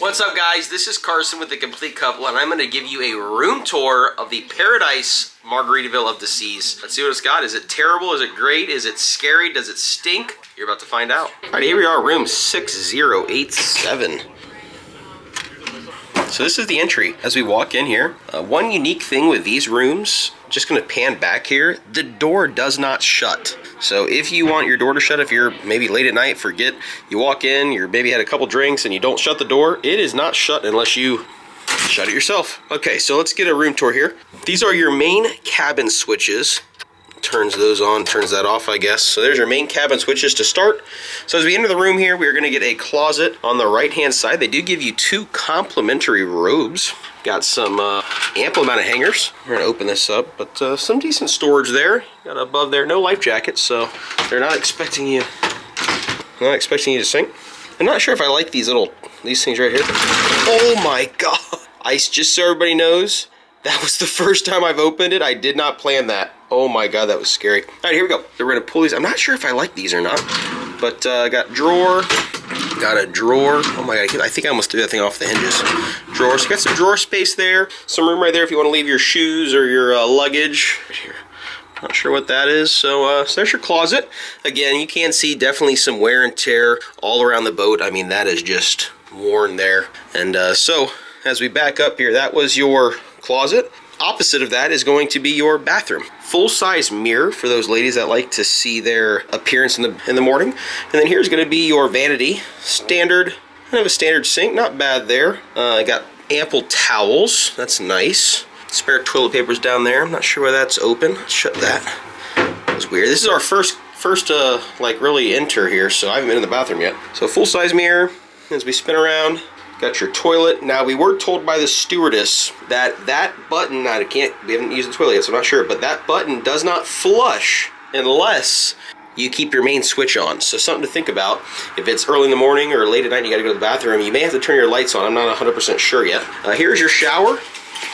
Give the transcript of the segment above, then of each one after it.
What's up, guys? This is Carson with The Complete Couple, and I'm going to give you a room tour of the Paradise Margaritaville of the Seas. Let's see what it's got. Is it terrible? Is it great? Is it scary? Does it stink? You're about to find out. All right, here we are, room 6087. So this is the entry as we walk in here. One unique thing with these rooms, just going to pan back here, the door does not shut. So if you want your door to shut, if you're maybe late at night, forget, you walk in, you maybe had a couple drinks and you don't shut the door, it is not shut unless you shut it yourself. Okay, so let's get a room tour here. These are your main cabin switches. Turns those on, turns that off, I guess. So there's your main cabin switches to start. So as we enter the room here, we're going to get a closet on the right-hand side. They do give you 2 complimentary robes. Got some ample amount of hangers. We're going to open this up, but some decent storage there. Got above there, no life jackets, so they're not expecting you to sink. I'm not sure if I like these things right here. Oh my God! Just so everybody knows, that was the first time I've opened it. I did not plan that. Oh my God, that was scary. All right, here we go. So we're gonna pull these. I'm not sure if I like these or not, but got drawer. Got a drawer. Oh my God, I think I almost threw that thing off the hinges. Drawer. So you got some drawer space there. Some room right there if you want to leave your shoes or your luggage. Right here. Not sure what that is. So there's your closet. Again, you can see definitely some wear and tear all around the boat. I mean, that is just worn there. And so as we back up here, that was your closet. Opposite of that is going to be your bathroom. Full-size mirror for those ladies that like to see their appearance in the morning. And then here's going to be your vanity. Standard, kind of a standard sink, not bad there. I got ample towels, that's nice. Spare toilet papers down there. I'm not sure why that's open. Let's shut that. That's weird. This is our first like really enter here, so I haven't been in the bathroom yet. So full-size mirror as we spin around. Got your toilet. Now, we were told by the stewardess that button, we haven't used the toilet yet, so I'm not sure, but that button does not flush unless you keep your main switch on. So something to think about. If it's early in the morning or late at night and you gotta go to the bathroom, you may have to turn your lights on. I'm not 100% sure yet. Here's your shower.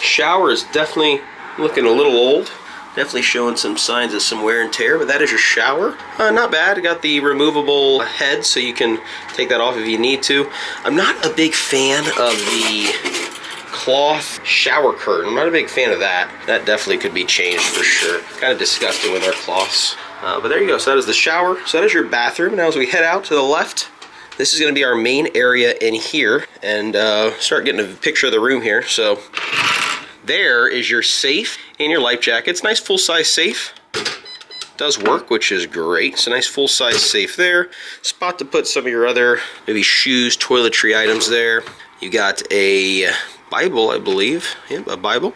Shower is definitely looking a little old. Definitely showing some signs of some wear and tear, but that is your shower. Not bad. Got the removable head, so you can take that off if you need to. I'm not a big fan of the cloth shower curtain. I'm not a big fan of that. That definitely could be changed for sure. Kind of disgusting with our cloths. But there you go. So that is the shower. So that is your bathroom. Now as we head out to the left, this is going to be our main area in here, and start getting a picture of the room here. So there is your safe and your life jackets. Nice full-size safe. Does work, which is great. It's a nice full-size safe there. Spot to put some of your other maybe shoes, toiletry items there. You got a Bible, I believe. Yeah, a Bible.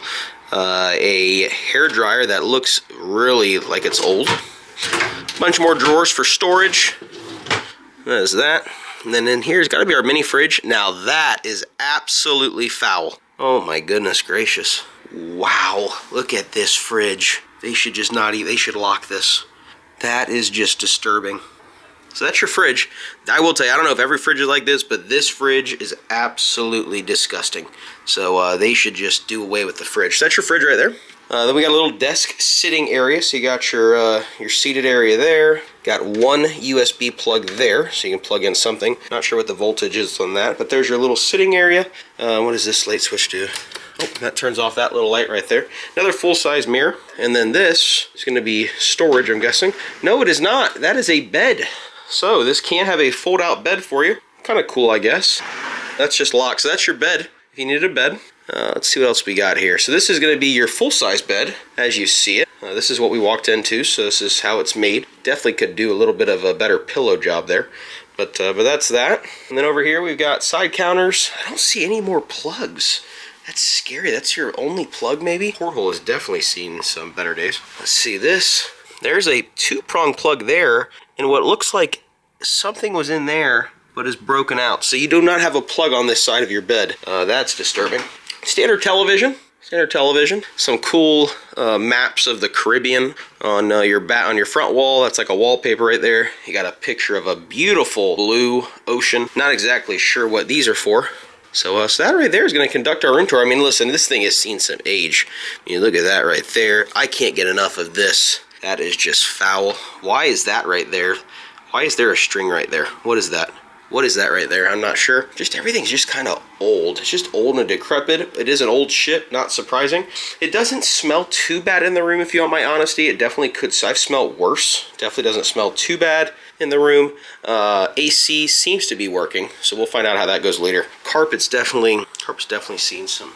A hair dryer that looks really like it's old. Bunch more drawers for storage. That is that. And then in here's got to be our mini fridge. Now that is absolutely foul. Oh my goodness gracious. Wow, look at this fridge. They should just not eat, they should lock this. That is just disturbing. So that's your fridge. I will tell you, I don't know if every fridge is like this, but this fridge is absolutely disgusting. So they should just do away with the fridge. So that's your fridge right there. Then we got a little desk sitting area, so you got your seated area there. Got one USB plug there, so you can plug in something. Not sure what the voltage is on that, but there's your little sitting area. What does this light switch do? Oh, that turns off that little light right there. Another full-size mirror, and then this is going to be storage, I'm guessing. No, it is not. That is a bed. So this can have a fold-out bed for you. Kind of cool, I guess. That's just locked. So that's your bed, if you need a bed. Let's see what else we got here. So this is going to be your full-size bed, as you see it. This is what we walked into, so this is how it's made. Definitely could do a little bit of a better pillow job there. But that's that. And then over here we've got side counters. I don't see any more plugs. That's scary. That's your only plug, maybe? Porthole has definitely seen some better days. Let's see this. There's a 2-prong plug there, and what looks like something was in there, but is broken out. So you do not have a plug on this side of your bed. That's disturbing. Standard television. Some cool maps of the Caribbean on your front wall. That's like a wallpaper right there. You got a picture of a beautiful blue ocean. Not exactly sure what these are for. So that right there is going to conduct our room tour. I mean, listen, this thing has seen some age. I mean, look at that right there. I can't get enough of this. That is just foul. Why is that right there? Why is there a string right there? What is that? What is that right there? I'm not sure. Just everything's just kind of old. It's just old and decrepit. It is an old ship, not surprising. It doesn't smell too bad in the room, if you want my honesty. It definitely could. I've smelled worse. Definitely doesn't smell too bad in the room. AC seems to be working, so we'll find out how that goes later. Carpet's definitely seen some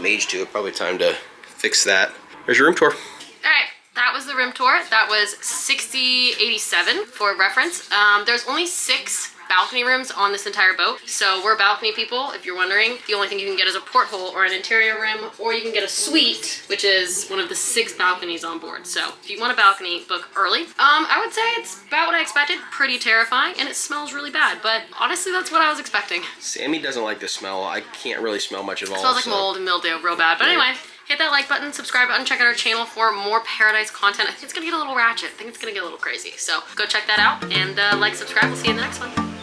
age to it. Probably time to fix that. There's your room tour. All right. That was the room tour. That was $60.87 for reference. There's only 6 balcony rooms on this entire boat. So we're balcony people, if you're wondering. The only thing you can get is a porthole or an interior room, or you can get a suite, which is one of the 6 balconies on board. So if you want a balcony, book early. I would say it's about what I expected. Pretty terrifying, and it smells really bad, but honestly, that's what I was expecting. Sammy doesn't like the smell. I can't really smell much at all. It smells like mold and mildew, real bad. But anyway, hit that like button, subscribe button, check out our channel for more Paradise content. I think it's gonna get a little ratchet. I think it's gonna get a little crazy. So go check that out and like, subscribe. We'll see you in the next one.